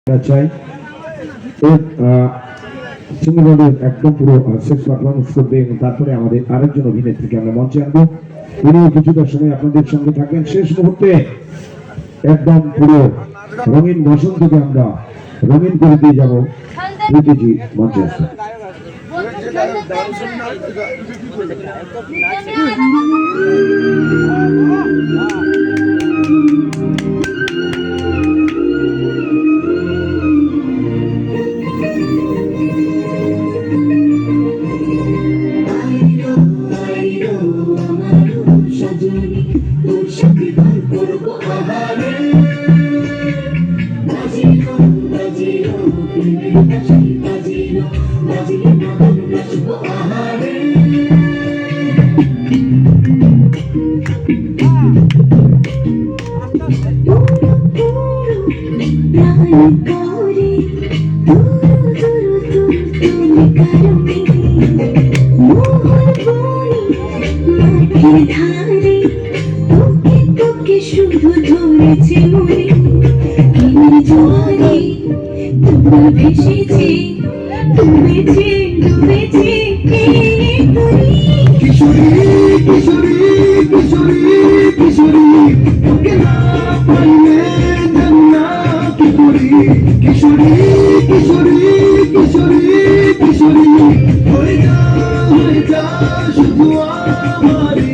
চাই সিংহবাদের একদম পুরো শেষ পারফরমেন্স করবে এবং তারপরে আমাদের আরেকজন অভিনেত্রীকে আমরা মঞ্চে আনবো। উনিও কিছুটা সময় আপনাদের সঙ্গে থাকবেন। শেষ মুহূর্তে একদম পুরো রঙিন বসন্তকে আমরা রঙিন করে দিয়ে যাবো। প্রীতিজি মঞ্চে আসবেন। শুধু ধরেছে মনে জোয়ারে তুমি ভেসেছে ডুবেছে ডুবেছে কিশোরী কিশোরী কিশোরী কিশোরী তোকে না পাইলে জান্না কি করি কিশোরী কিশোরী কিশোরী কিশোরী হয়ে যা শুধু আমারই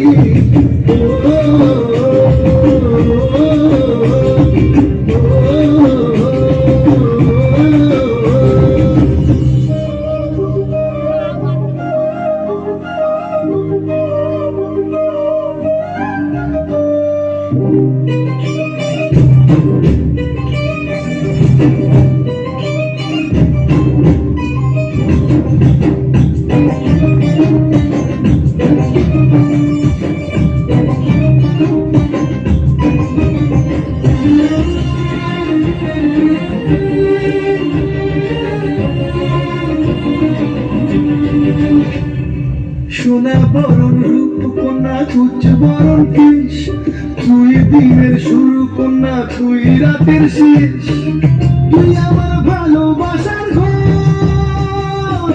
সোনা বরণ রূপ কন্যা তুচ্ছ বরণ কেশ তুই দিনের শুরু কন্যা তুই রাতের শেষ তুই আমার ভালোবাসার ঘর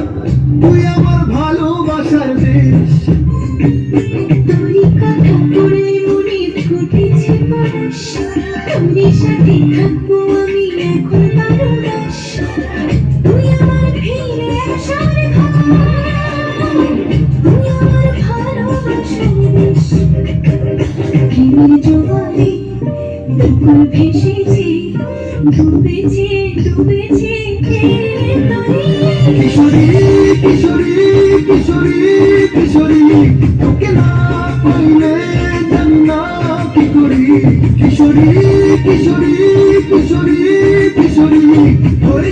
তুই আমার ভালোবাসার দেশ তোরই কথা পড়ে মনে ফুটেছে পরশ তোরই সাথে থাকবো আমি এখন পারদাস তুই আমার ফিরে আসার ঘর জোয়ারে দুপুর ভেসেছে ডুবেছে ডুবেছে কিশোরী কিশোরী কিশোরী কিশোরী তোকে না পাইলে জান্না কি করি কিশোরী কিশোরী কিশোরী কিশোরী হয়ে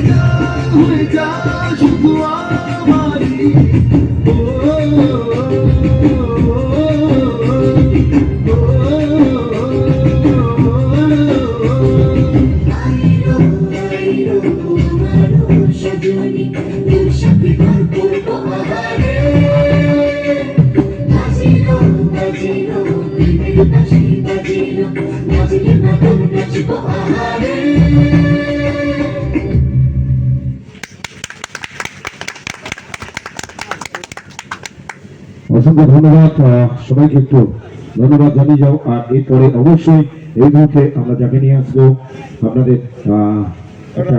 যা শুধু আমারই অসংখ্য ধন্যবাদ। সবাইকে একটু ধন্যবাদ জানিয়ে যাও। আর এরপরে অবশ্যই এই মুহূর্তে আমরা যাকে নিয়ে আসবো আপনাদের একটা